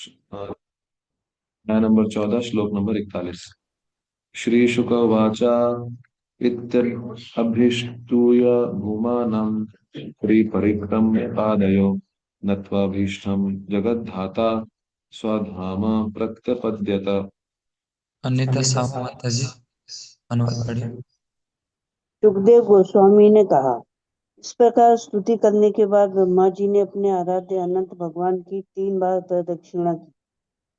अध्याय नंबर 14 श्लोक नंबर 41। श्री शुक उवाच इत्यभ्यस्तूय भूमानं परिक्रम्य पादयो नत्वा भीष्टं जगद्धाता स्वधाम प्रत्यपद्यत। अन्यथा साहू माता जी अनुवाद पढ़िए। सुखदेव गोस्वामी ने कहा, इस प्रकार स्तुति करने के बाद ब्रह्मा जी ने अपने आराध्य अनंत भगवान की 3 बार प्रदक्षिणा की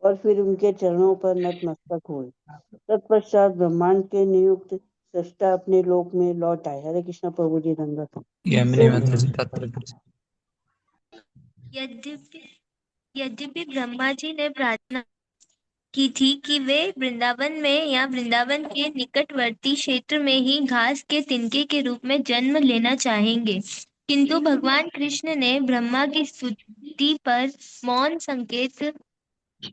और फिर उनके चरणों पर नतमस्तक हुए। तत्पश्चात ब्रह्मांड के नियुक्त सृष्टा अपने लोक में लौट आए। हरे कृष्ण प्रभु जी दंडवत। यामिनी माता जी तात्पर्य पढ़िए। यद्यपि यद्यपि ब्रह्मा जी ने प्रार्थना की थी कि वे वृंदावन में या वृंदावन के निकटवर्ती क्षेत्र में ही घास के तिनके के रूप में जन्म लेना चाहेंगे, किंतु भगवान कृष्ण ने ब्रह्मा की स्तुति पर मौन संकेत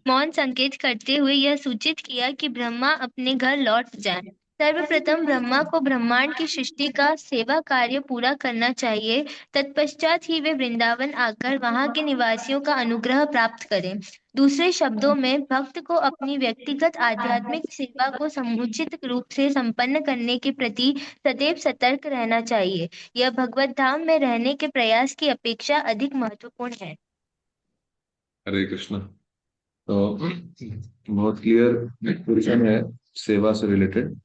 मौन संकेत करते हुए यह सूचित किया कि ब्रह्मा अपने घर लौट जाएं। सर्वप्रथम ब्रह्मा को ब्रह्मांड की सृष्टि का सेवा कार्य पूरा करना चाहिए। तत्पश्चात ही वे वृंदावन आकर वहां के निवासियों का अनुग्रह प्राप्त करें। दूसरे शब्दों में भक्त को अपनी व्यक्तिगत आध्यात्मिक सेवा को समुचित रूप से संपन्न करने के प्रति सदैव सतर्क रहना चाहिए। यह भगवत धाम में रहने के प्रयास की अपेक्षा अधिक महत्वपूर्ण है। हरे कृष्ण। तो बहुत क्लियर पोजीशन है सेवा से रिलेटेड।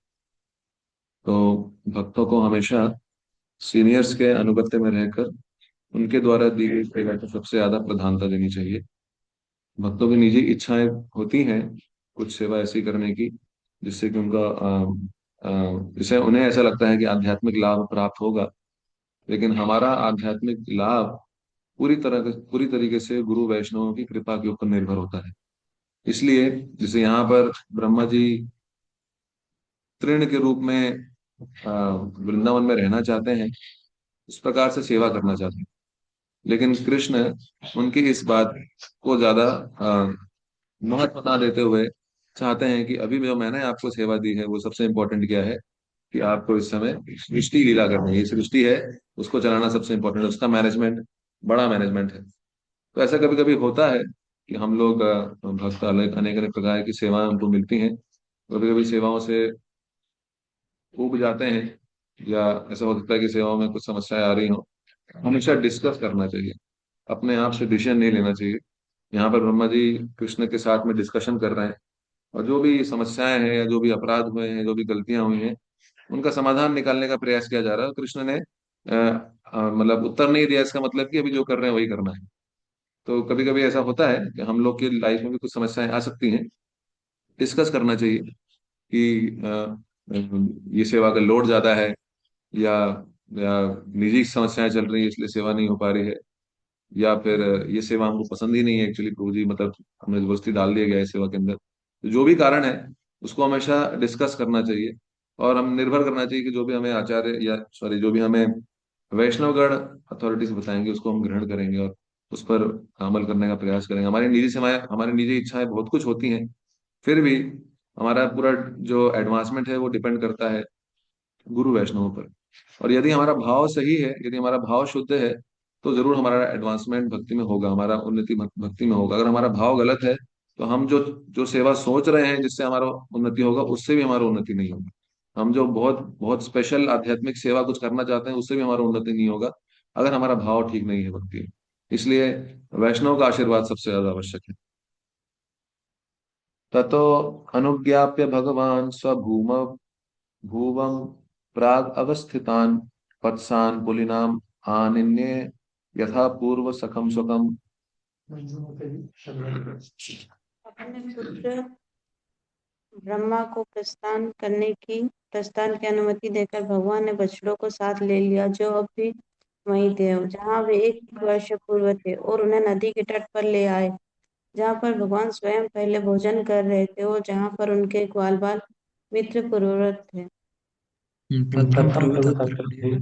तो भक्तों को हमेशा सीनियर्स के अनुगत्य में रहकर उनके द्वारा दी गई सेवा को सबसे ज्यादा प्रधानता देनी चाहिए। भक्तों की निजी इच्छाएं होती हैं कुछ सेवा ऐसी करने की जिससे कि उनका जिससे उन्हें ऐसा लगता है कि आध्यात्मिक लाभ प्राप्त होगा। लेकिन हमारा आध्यात्मिक लाभ पूरी तरीके से गुरु वैष्णवों की कृपा के ऊपर निर्भर होता है। इसलिए जैसे यहाँ पर ब्रह्मा जी तृण के रूप में वृंदावन में रहना चाहते हैं, इस प्रकार से सेवा करना चाहते हैं। लेकिन कृष्ण उनकी इस बात को ज्यादा महत्व ना देते हुए चाहते हैं कि अभी जो मैंने आपको सेवा दी है वो सबसे इम्पोर्टेंट क्या है कि आपको इस समय सृष्टि लीला करनी है। ये सृष्टि है, उसको चलाना सबसे इम्पोर्टेंट है, उसका मैनेजमेंट बड़ा मैनेजमेंट है। तो ऐसा कभी कभी होता है कि हम लोग भक्त अनेक अनेक अनेक प्रकार की सेवाएं हमको मिलती हैं। कभी कभी सेवाओं से ऊब जाते हैं या ऐसा हो सकता है कि सेवाओं में कुछ समस्याएं आ रही हो। हमेशा डिस्कस करना चाहिए, अपने आप से डिसीजन नहीं लेना चाहिए। यहाँ पर ब्रह्मा जी कृष्ण के साथ में डिस्कशन कर रहे हैं और जो भी समस्याएं हैं या जो भी अपराध हुए हैं, जो भी गलतियां हुई हैं, उनका समाधान निकालने का प्रयास किया जा रहा है। और कृष्ण ने मतलब उत्तर नहीं दिया, इसका मतलब कि अभी जो कर रहे हैं वही करना है। तो कभी कभी ऐसा होता है कि हम लोग की लाइफ में भी कुछ समस्याएं आ सकती हैं। डिस्कस करना चाहिए कि ये सेवा का लोड ज्यादा है या या निजी समस्याएं चल रही है इसलिए सेवा नहीं हो पा रही है, या फिर ये सेवा हमको पसंद ही नहीं है एक्चुअली प्रभु जी, मतलब हमें जबरदस्ती डाल दिया गया है सेवा के अंदर। तो जो भी कारण है उसको हमेशा डिस्कस करना चाहिए और हम निर्भर करना चाहिए कि जो भी हमें आचार्य या सॉरी जो भी हमें वैष्णवगण अथॉरिटीज बताएंगे उसको हम ग्रहण करेंगे और उस पर अमल करने का प्रयास करेंगे। हमारी निजी सेवाएं, हमारी निजी इच्छाएं बहुत कुछ होती हैं, फिर भी हमारा पूरा जो एडवांसमेंट है वो डिपेंड करता है गुरु वैष्णवों पर। और यदि हमारा भाव सही है, यदि हमारा भाव शुद्ध है, तो जरूर हमारा एडवांसमेंट भक्ति में होगा, हमारा उन्नति भक्ति में होगा। अगर हमारा भाव गलत है तो हम जो जो सेवा सोच रहे हैं जिससे हमारा उन्नति होगा उससे भी हमारा उन्नति नहीं होगा। हम जो बहुत बहुत स्पेशल आध्यात्मिक सेवा कुछ करना चाहते हैं उससे भी हमारा उन्नति नहीं होगा अगर हमारा भाव ठीक नहीं है भक्ति में। इसलिए वैष्णव का आशीर्वाद सबसे ज्यादा आवश्यक है। ततो अनुज्ञाप्य भगवान स्वभूम भुवं प्राग अवस्थितान् वत्सान् पुलिनाम् आनिन्ये यथा पूर्व सखम सुखम। अपने पुत्र ब्रह्मा को प्रस्थान की अनुमति देकर भगवान ने बछड़ों को साथ ले लिया जो अब भी वहीं थे, जहाँ वे 1 वर्ष पूर्व थे, और उन्हें नदी के तट पर ले आए जहाँ पर भगवान स्वयं पहले भोजन कर रहे थे और जहाँ पर उनके ग्वाल बाल मित्र पूर्ववत थे। प्रथम प्रभु तात्पर्य पढ़िए।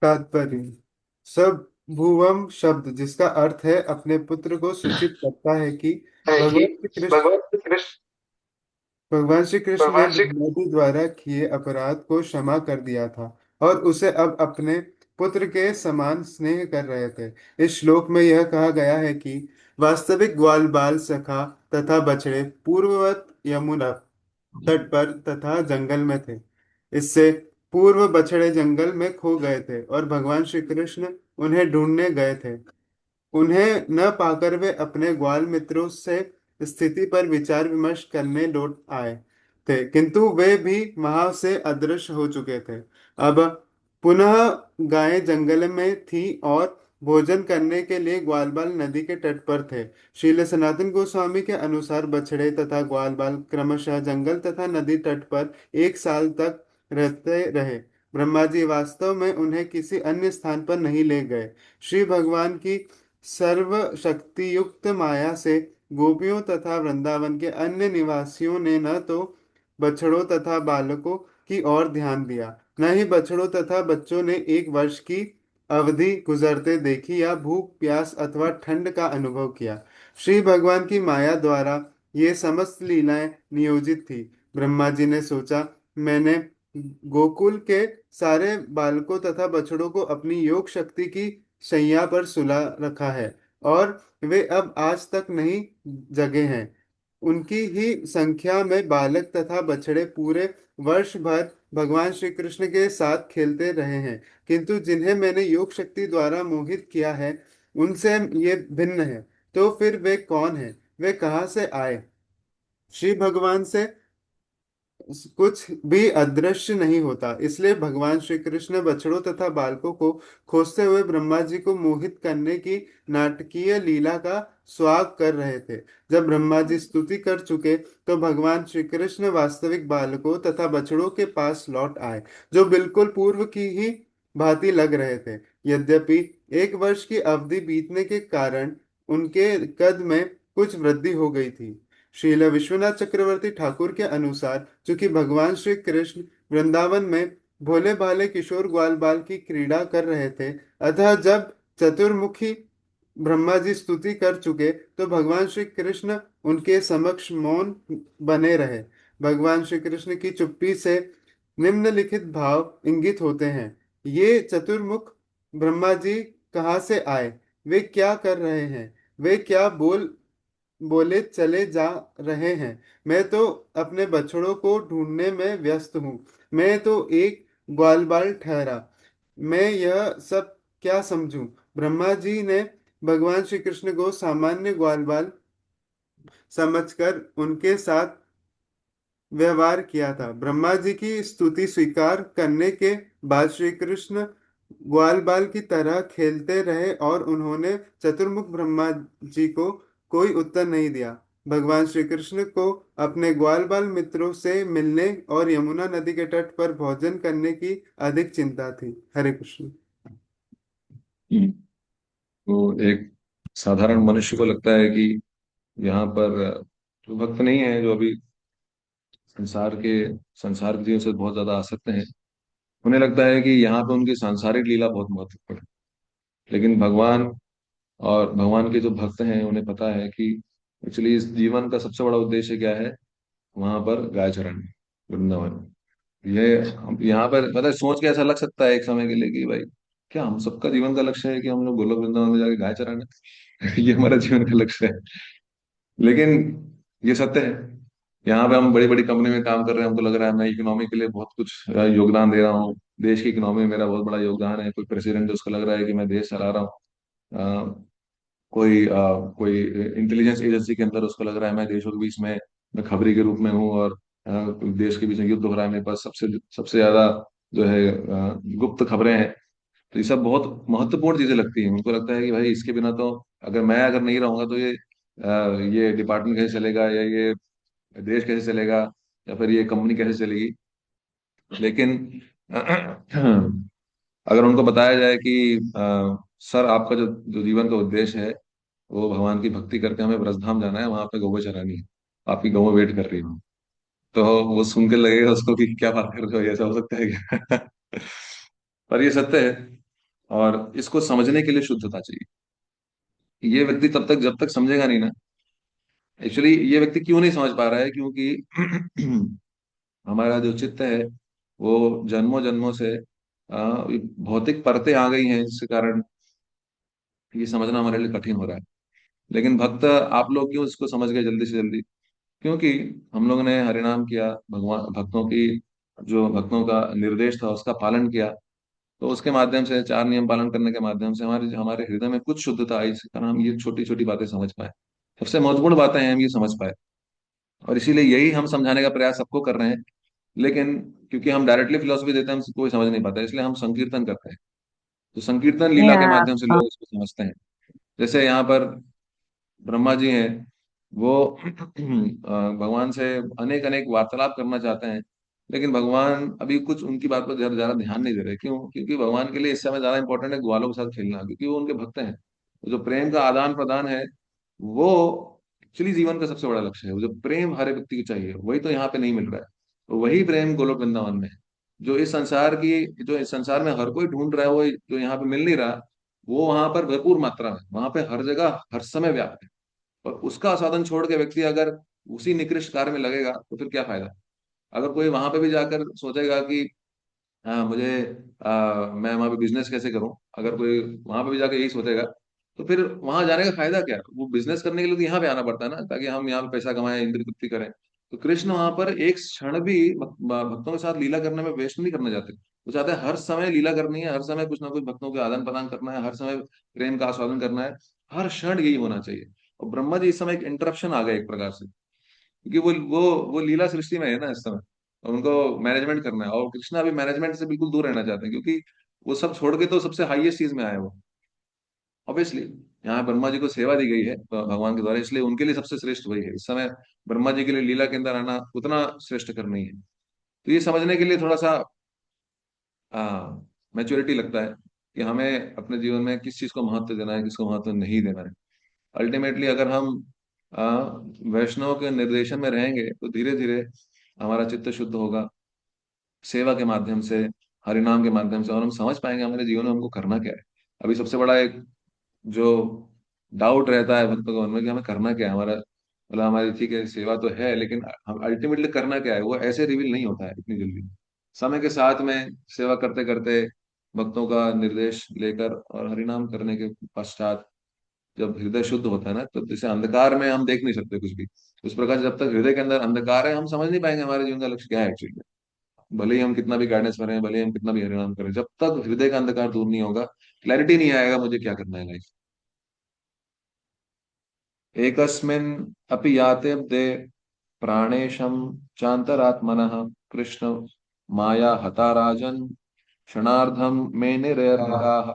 तात्पर्य। सब भुवम शब्द जिसका अर्थ है अपने पुत्र को सूचित करता है कि भगवान श्री कृष्ण ने ब्रह्मा जी द्वारा किए अपराध को क्षमा कर दिया था और उसे अब अपने पुत्र के समान स्नेह कर रहे थे। इस श्लोक में यह कहा गया है कि वास्तविक ग्वाल बाल सखा तथा बछड़े पूर्ववत यमुना तट पर तथा जंगल में थे। इससे पूर्व बछड़े जंगल में खो गए थे और भगवान श्री कृष्ण उन्हें ढूंढने गए थे। उन्हें न पाकर वे अपने ग्वाल मित्रों से स्थिति पर विचार विमर्श करने लौट आए थे, किंतु वे भी वहां से अदृश्य हो चुके थे। अब पुनः गायें जंगल में थी और भोजन करने के लिए ग्वालबाल नदी के तट पर थे। श्रील सनातन गोस्वामी के अनुसार बछड़े तथा ग्वालबाल क्रमशः जंगल तथा नदी तट पर 1 साल तक रहते रहे। ब्रह्मा जी वास्तव में उन्हें किसी अन्य स्थान पर नहीं ले गए। श्री भगवान की सर्व शक्ति युक्त माया से गोपियों तथा वृंदावन के अन्य निवासियों ने न तो बछड़ों तथा बालकों की ओर ध्यान दिया, न ही बछड़ों तथा बच्चों ने 1 वर्ष की अवधि गुजरते देखी या भूख प्यास अथवा ठंड का अनुभव किया। श्री भगवान की माया द्वारा ये समस्त लीलाएं नियोजित थी। ब्रह्मा जी ने सोचा, मैंने गोकुल के सारे बालकों तथा बछड़ों को अपनी योग शक्ति की शैया पर सुला रखा है और वे अब आज तक नहीं जगे हैं। उनकी ही संख्या में बालक तथा बछड़े पूरे वर्ष भर भगवान श्री कृष्ण के साथ खेलते रहे हैं, किंतु जिन्हें मैंने योग शक्ति द्वारा मोहित किया है उनसे ये भिन्न है। तो फिर वे कौन हैं? वे कहाँ से आए? श्री भगवान से कुछ भी अदृश्य नहीं होता, इसलिए भगवान श्री कृष्ण बछड़ों तथा बालकों को खोजते हुए ब्रह्मा जी को मोहित करने की नाटकीय लीला का स्वाग कर रहे थे। जब ब्रह्मा जी स्तुति कर चुके तो भगवान श्री कृष्ण वास्तविक बालकों तथा बछड़ों के पास लौट आए, जो बिल्कुल पूर्व की ही भांति लग रहे थे। यद्यपि 1 वर्ष की अवधि बीतने के कारण उनके कद में कुछ वृद्धि हो गई थी। श्रील विश्वनाथ चक्रवर्ती ठाकुर के अनुसार चूंकि भगवान श्री कृष्ण वृंदावन में भोले भाले किशोर ग्वाल बाल की क्रीड़ा कर रहे थे, अतः जब चतुर्मुखी ब्रह्मा जी स्तुति कर चुके तो भगवान श्री कृष्ण उनके समक्ष मौन बने रहे। भगवान श्री कृष्ण की चुप्पी से निम्नलिखित भाव इंगित होते हैं। ये चतुर्मुख ब्रह्मा जी कहाँ से आए? वे क्या कर रहे हैं? वे क्या बोले चले जा रहे हैं? मैं तो अपने बछड़ों को ढूंढने में व्यस्त हूँ। मैं तो एक ग्वालबाल ठहरा। मैं यह सब क्या समझूं? ब्रह्मा जी ने भगवान श्री कृष्ण को सामान्य ग्वालबाल समझकर उनके साथ व्यवहार किया था। ब्रह्मा जी की स्तुति स्वीकार करने के बाद श्री कृष्ण ग्वाल बाल की तरह खेलते रहे और उन्होंने चतुर्मुख ब्रह्मा जी को कोई उत्तर नहीं दिया। भगवान श्री कृष्ण को अपने ग्वाल बाल मित्रों से मिलने और यमुना नदी के तट पर भोजन करने की अधिक चिंता थी। हरे कृष्ण। तो एक साधारण मनुष्य को लगता है कि यहाँ पर जो भक्त नहीं है, जो अभी संसार के जीवन से बहुत ज्यादा आसक्त हैं, उन्हें लगता है कि यहाँ पे उनकी सांसारिक लीला बहुत महत्वपूर्ण है। लेकिन भगवान के जो भक्त हैं उन्हें पता है कि एक्चुअली इस जीवन का सबसे बड़ा उद्देश्य क्या है। वहां पर गाय चराना, वृंदावन। ये यहाँ पर पता है, सोच के ऐसा लग सकता है एक समय के लिए कि भाई क्या हम सबका जीवन का लक्ष्य है कि हम लोग गोलोक वृंदावन में जाके गाय चराना ये हमारा जीवन का लक्ष्य है। लेकिन ये सत्य है। यहाँ पे हम बड़ी बड़ी कंपनी में काम कर रहे हैं, हमको लग रहा है मैं इकोनॉमी के लिए बहुत कुछ योगदान दे रहा हूँ, देश की इकोनॉमी में मेरा बहुत बड़ा योगदान है। कोई प्रेसिडेंट, उसको लग रहा है कि मैं देश चला रहा हूँ। कोई इंटेलिजेंस एजेंसी के अंदर उसको लग रहा है मैं देशों के बीच में, मैं खबरी के रूप में हूँ, और देश के बीच में युद्ध हो रहा है, मेरे पास सबसे सबसे ज्यादा जो है गुप्त खबरें हैं। तो ये सब बहुत महत्वपूर्ण चीजें लगती हैं। उनको लगता है कि भाई इसके बिना तो, अगर नहीं रहूंगा तो ये डिपार्टमेंट कैसे चलेगा, या ये देश कैसे चलेगा, या फिर ये कंपनी कैसे चलेगी। लेकिन अगर उनको बताया जाए कि सर आपका जो जो जीवन का उद्देश्य है वो भगवान की भक्ति करके हमें ब्रजधाम जाना है, वहां पे गौवें चरानी है, आपकी गौवें वेट कर रही हूँ, तो वो सुन के लगेगा उसको कि क्या बात कर रहे हो, ऐसा हो सकता है क्या पर ये सत्य है। और इसको समझने के लिए शुद्धता चाहिए। ये व्यक्ति तब तक, जब तक समझेगा नहीं ना, एक्चुअली ये व्यक्ति क्यों नहीं समझ पा रहा है, क्योंकि हमारा जो चित्त है वो जन्मों जन्मों से भौतिक परतें आ गई हैं, जिसके कारण ये समझना हमारे लिए कठिन हो रहा है। लेकिन भक्त, आप लोग क्यों इसको समझ गए जल्दी से जल्दी? क्योंकि हम लोगों ने हरिनाम किया, भगवान भक्तों की जो भक्तों का निर्देश था उसका पालन किया। तो उसके माध्यम से, चार नियम पालन करने के माध्यम से हमारे हमारे हृदय में कुछ शुद्धता आई, जिसके कारण हम ये छोटी छोटी बातें समझ पाए। सबसे महत्वपूर्ण बातें हैं, हम ये समझ पाए। और इसीलिए यही हम समझाने का प्रयास सबको कर रहे हैं। लेकिन क्योंकि हम डायरेक्टली फिलोसफी देते हैं, हम कोई समझ नहीं पाता, इसलिए हम संकीर्तन करते हैं। तो संकीर्तन लीला के Yeah. माध्यम से लोग इसको समझते हैं। जैसे यहाँ पर ब्रह्मा जी हैं, वो भगवान से अनेक अनेक वार्तालाप करना चाहते हैं। लेकिन भगवान अभी कुछ उनकी बात पर ज्यादा ज्यादा ध्यान नहीं दे रहे। क्यों? क्योंकि भगवान के लिए इस समय ज्यादा इंपॉर्टेंट है ग्वालों के साथ खेलना, क्योंकि वो उनके भक्त हैं। तो जो प्रेम का आदान प्रदान है, वो एक्चुअली जीवन का सबसे बड़ा लक्ष्य है। वो जो प्रेम हर एक व्यक्ति को चाहिए, वही तो यहाँ पे नहीं मिल रहा है। तो वही प्रेम गोलोक वृंदावन में है, जो इस संसार में हर कोई ढूंढ रहा है, वो जो यहाँ पे मिल नहीं रहा, वो वहां पर भरपूर मात्रा में, वहां पे हर जगह हर समय व्याप्त है। और उसका साधन छोड़ के व्यक्ति अगर उसी निकृष्ट कार्य में लगेगा, तो फिर क्या फायदा? अगर कोई वहां पे भी जाकर सोचेगा कि हाँ मुझे मैं वहां पे बिजनेस कैसे करूं, अगर कोई वहां पे भी जाकर यही सोचेगा, तो फिर वहां जाने का फायदा क्या? वो बिजनेस करने के लिए तो यहाँ पे आना पड़ता है ना, ताकि हम यहाँ पे पैसा कमाएं, इंद्र तृप्ति करें। तो कृष्ण वहां पर एक क्षण भी भक्तों के साथ लीला करने में वेस्ट नहीं करना चाहते। वो चाहते हैं हर समय लीला करनी है, हर समय कुछ ना कुछ भक्तों के आदान प्रदान करना है, हर समय प्रेम का आस्वादन करना है। हर क्षण यही होना चाहिए। और ब्रह्मा जी इस समय एक इंटरप्शन आ गया एक प्रकार से, क्योंकि वो लीला सृष्टि में है ना इस समय, और उनको मैनेजमेंट करना है। और कृष्णा अभी मैनेजमेंट से बिल्कुल दूर रहना चाहते हैं, क्योंकि वो सब छोड़ के तो सबसे हाईएस्ट चीज में आए वो। ऑब्वियसली यहाँ ब्रह्मा जी को सेवा दी गई है भगवान के द्वारा, इसलिए उनके लिए सबसे श्रेष्ठ वही है। इस समय ब्रह्मा जी के लिए लीला के अंदर आना उतना श्रेष्ठ कर नहीं है। तो ये समझने के लिए थोड़ा सा मैच्योरिटी लगता है कि हमें अपने जीवन में किस चीज को महत्व देना है, किसको महत्व नहीं देना है। अल्टीमेटली अगर हम आ, वैष्णव के निर्देशन में रहेंगे, तो धीरे धीरे हमारा चित्त शुद्ध होगा, सेवा के माध्यम से, हरिनाम के माध्यम से। और हम समझ पाएंगे हमारे जीवन में हमको करना क्या है। अभी सबसे बड़ा एक जो डाउट रहता है भक्तों के मन में कि हमें करना क्या है, हमारा मतलब हमारी ठीक है सेवा तो है, लेकिन हम अल्टीमेटली करना क्या है, वो ऐसे रिवील नहीं होता है इतनी जल्दी। समय के साथ में सेवा करते करते, भक्तों का निर्देश लेकर और हरिनाम करने के पश्चात, जब हृदय शुद्ध होता है ना, तो जैसे अंधकार में हम देख नहीं सकते कुछ भी, उस प्रकार से जब तक हृदय के अंदर अंधकार है, हम समझ नहीं पाएंगे हमारे जीवन का लक्ष्य क्या है एक्चुअली। भले ही हम कितना भी गाइडेंस करें, भले ही हम कितना भी हरिनाम करें, जब तक हृदय का अंधकार दूर नहीं होगा, क्लैरिटी नहीं आएगा मुझे क्या करना है लाइफ। एकस्मिन् अपि याते दे प्राणेशम चांतरात्मनः कृष्ण माया हता राजन क्षणार्धम में निरयराः।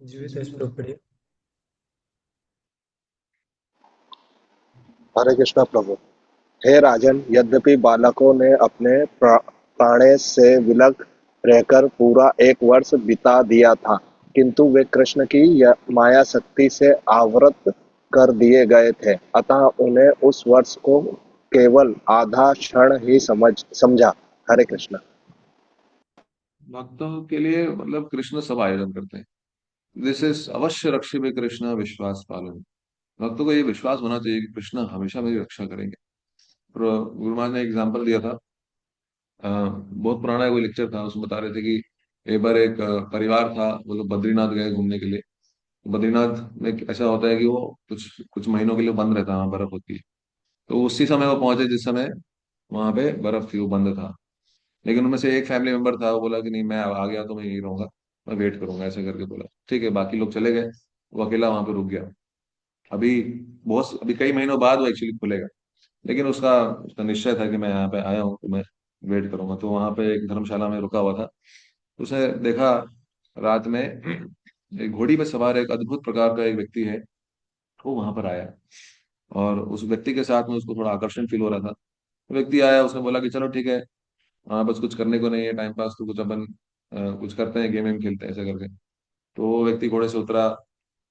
जीवित इस पर पढ़िए। हरे कृष्णा प्रभु। हे राजन, यद्यपि बालकों ने अपने प्राणेश से विलग रहकर पूरा 1 वर्ष बिता दिया था, किंतु वे कृष्ण की माया शक्ति से आवृत कर दिए गए थे, अतः उन्हें उस वर्ष को केवल आधा क्षण ही समझा। हरे कृष्णा। भक्तों के लिए मतलब कृष्ण सब आयोजन करते हैं। दिस इज अवश्य रक्षी में कृष्ण विश्वास पालन। भक्तों को ये विश्वास होना चाहिए कि कृष्ण हमेशा मेरी रक्षा करेंगे। गुरु महाराज ने एग्जाम्पल दिया था, बहुत पुराना कोई लेक्चर था, उसमें बता रहे थे कि एक बार एक परिवार था, वो लोग बद्रीनाथ गए घूमने के लिए। बद्रीनाथ में ऐसा होता है कि वो कुछ कुछ महीनों के लिए बंद रहता है, वहाँ बर्फ होती है। तो उसी समय वो पहुंचे जिस समय वहां पे बर्फ थी, वो बंद था। लेकिन उनमें से एक फैमिली मेंबर था, वो बोला कि नहीं मैं आ गया तो मैं यही रहूंगा, मैं वेट करूंगा, ऐसा करके बोला। ठीक है, बाकी लोग चले गए, वो अकेला वहां पे रुक गया। अभी कई महीनों बाद वो एक्चुअली खुलेगा, लेकिन उसका उसका निश्चय था कि मैं यहाँ पे आया हूँ तो मैं वेट करूंगा। तो वहां पे एक धर्मशाला में रुका हुआ था। तो उसने देखा रात में एक घोड़ी पे सवार एक अद्भुत प्रकार का एक व्यक्ति है, वो वहां पर आया। और उस व्यक्ति के साथ में उसको थोड़ा आकर्षण फील हो रहा था। तो व्यक्ति आया, उसने बोला कि चलो ठीक है, हाँ बस कुछ करने को नहीं है, टाइम पास तो कुछ अपन कुछ करते हैं, गेम वेम खेलते हैं, ऐसा करके। तो वो व्यक्ति घोड़े से उतरा,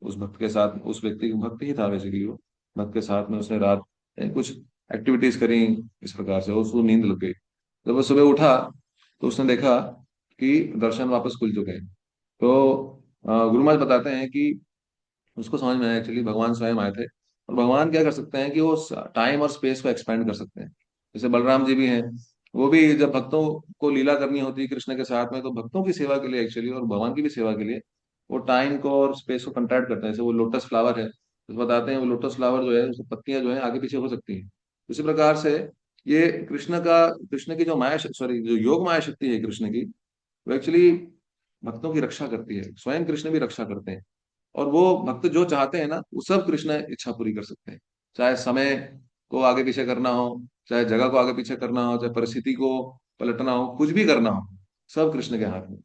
उस भक्त के साथ, उस व्यक्ति भक्त ही था बेसिकली वो, भक्त के साथ में उसने रात कुछ एक्टिविटीज करी। इस प्रकार से उसको नींद लग गई। जब वो सुबह उठा, तो उसने देखा कि दर्शन वापस खुल चुके हैं। तो गुरु महाराज बताते हैं कि उसको समझ में आया एक्चुअली भगवान स्वयं आए थे। और भगवान क्या कर सकते हैं कि वो टाइम और स्पेस को एक्सपेंड कर सकते हैं। जैसे बलराम जी भी हैं, वो भी जब भक्तों को लीला करनी होती है कृष्ण के साथ में, तो भक्तों की सेवा के लिए एक्चुअली और भगवान की भी सेवा के लिए वो टाइम को और स्पेस को कंट्रैक्ट करते हैं। जैसे वो लोटस फ्लावर है, तो बताते हैं वो लोटस फ्लावर जो है उसकी पत्तियां जो है आगे पीछे हो सकती हैं। उसी प्रकार से ये कृष्ण की जो माया, सॉरी, जो योग माया शक्ति है कृष्ण की, वो एक्चुअली भक्तों की रक्षा करती है। स्वयं कृष्ण भी रक्षा करते हैं। और वो भक्त जो चाहते हैं ना, वो सब कृष्ण इच्छा पूरी कर सकते हैं। चाहे समय को आगे पीछे करना हो, चाहे जगह को आगे पीछे करना हो, चाहे परिस्थिति को पलटना हो, कुछ भी करना हो, सब कृष्ण के हाथ में।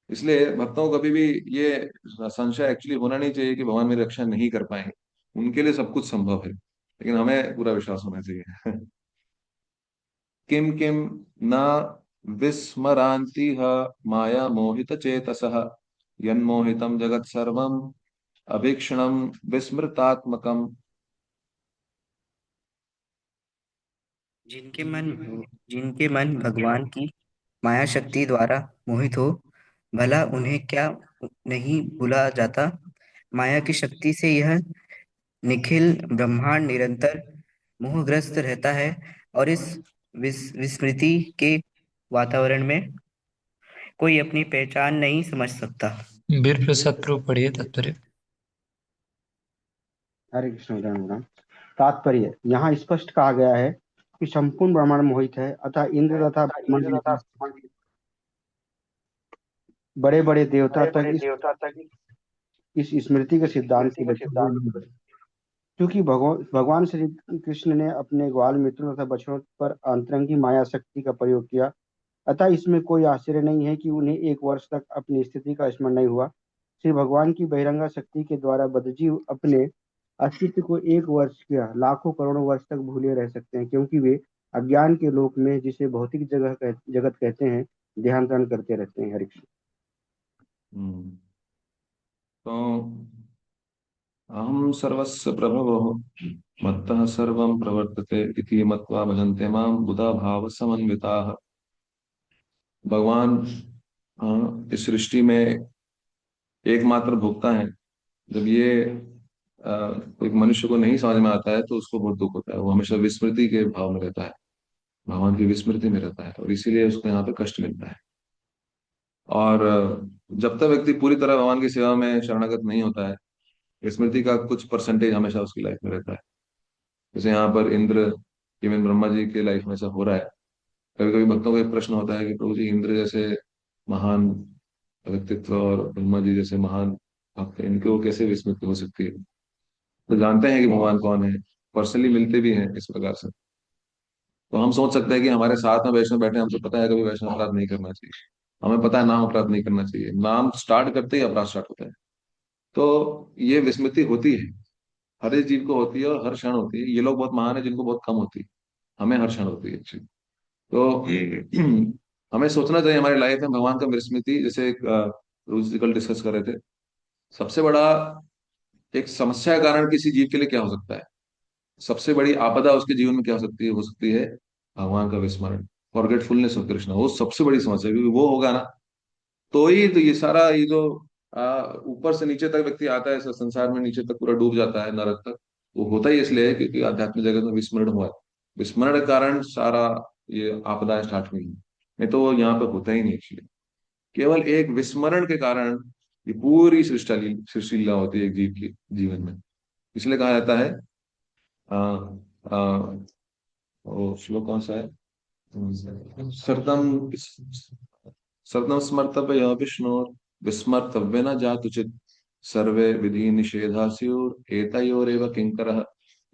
इसलिए भक्तों को कभी भी ये संशय एक्चुअली होना नहीं चाहिए कि भगवान मेरी रक्षा नहीं कर पाएंगे। उनके लिए सब कुछ संभव है, लेकिन हमें पूरा विश्वास होना चाहिए। किम किम न विस्मरांति माया मोहित चेतसः यन्मोहितं जगत सर्वम अभीक्षणम विस्मृतात्मकम। जिनके मन भगवान की माया शक्ति द्वारा मोहित हो, भला उन्हें क्या नहीं भूला जाता। माया की शक्ति से यह निखिल ब्रह्मांड निरंतर मोहग्रस्त रहता है, और इस विस्मृति के वातावरण में कोई अपनी पहचान नहीं समझ सकता। वीर प्रसाद प्रभु पढ़िए तात्पर्य। हरे कृष्ण हरे राम। तात्पर्य, यहाँ स्पष्ट कहा गया है कि संपूर्ण ब्रह्मांड मोहित है, अतः इंद्र तथा बड़े बड़े देवता तक इस स्मृति के सिद्धांत के बचे हुए नहीं हैं। क्योंकि भगवान श्री कृष्ण ने अपने ग्वाल मित्रों तथा बछड़ों पर अंतरंगी माया शक्ति का प्रयोग किया, अतः इसमें कोई आश्चर्य नहीं है कि उन्हें 1 वर्ष तक अपनी स्थिति का स्मरण नहीं हुआ। श्री भगवान की बहिरंगा शक्ति के द्वारा बद्धजीव अपने अस्तित्व को 1 वर्ष क्या लाखों करोड़ों वर्ष तक भूले रह सकते हैं, क्योंकि वे अज्ञान के लोक में, जिसे भौतिक जगत कहते हैं, देहांतरण करते रहते हैं। हरि कृष्ण। तो अहम सर्वस्य प्रभवो मत्तः सर्वं प्रवर्तते इति मत्वा भजन्ते मां बुधा भाव समन्विताः। भगवान इस सृष्टि में एकमात्र भोक्ता है। जब ये एक मनुष्य को नहीं समझ में आता है तो उसको बहुत दुख होता है। वो हमेशा विस्मृति के भाव में रहता है, भगवान की विस्मृति में रहता है, और इसीलिए उसको यहाँ पे कष्ट मिलता है। और जब तक व्यक्ति पूरी तरह भगवान की सेवा में शरणागत नहीं होता है, विस्मृति का कुछ परसेंटेज हमेशा उसकी लाइफ में रहता है। जैसे यहाँ पर इंद्र, इवन ब्रह्मा जी के लाइफ में ऐसा हो रहा है। कभी कभी भक्तों को एक प्रश्न होता है कि प्रभु जी, इंद्र जैसे महान व्यक्तित्व और ब्रह्मा जी जैसे महान भक्त, इनको कैसे विस्मृति हो सकती है? तो जानते हैं कि भगवान कौन है, पर्सनली मिलते भी हैं इस प्रकार से। तो हम सोच सकते हैं कि हमारे साथ में वैष्णव बैठे हैं, हमसे पता है कभी वैष्णव अपराध नहीं करना चाहिए, हमें पता है नाम अपराध नहीं करना चाहिए। नाम स्टार्ट करते ही अपराध स्टार्ट होता है। तो ये विस्मृति होती है, हर एक जीव को होती है और हर क्षण होती है। ये लोग बहुत महान है जिनको बहुत कम होती है, हमें हर क्षण होती है एक्चुअली। तो हमें सोचना चाहिए हमारी लाइफ में भगवान का विस्मृति, जैसे एक रूज जी कल डिस्कस कर रहे थे, सबसे बड़ा एक समस्या का कारण किसी जीव के लिए क्या हो सकता है, सबसे बड़ी आपदा उसके जीवन में क्या हो सकती है भगवान का विस्मरण, फॉरगेटफुलनेस ऑफ कृष्णा। वो सबसे बड़ी समस्या है, क्योंकि वो होगा ना तो ही तो ये सारा ये जो ऊपर से नीचे तक व्यक्ति आता है इस संसार में, नीचे तक पूरा डूब जाता है नरक तक। वो होता ही इसलिए है क्योंकि आध्यात्मिक जगत में विस्मरण हुआ है। विस्मरण के कारण सारा ये आपदाएं स्टार्ट हुई हैं। नहीं तो वो यहाँ पे होता ही नहीं एक्चुअली। केवल एक विस्मरण के कारण ये पूरी सृष्टि लीला होती है एक जीव के जीवन में। इसलिए कहा जाता है, आ, आ, वो श्लोक कौन सा है, सरदम सरदम स्मर्तव्य विष्णु विस्मर्तव्य न जातुचित सर्वे विधि निषेधा स्युर एतयोरेव किंकरः।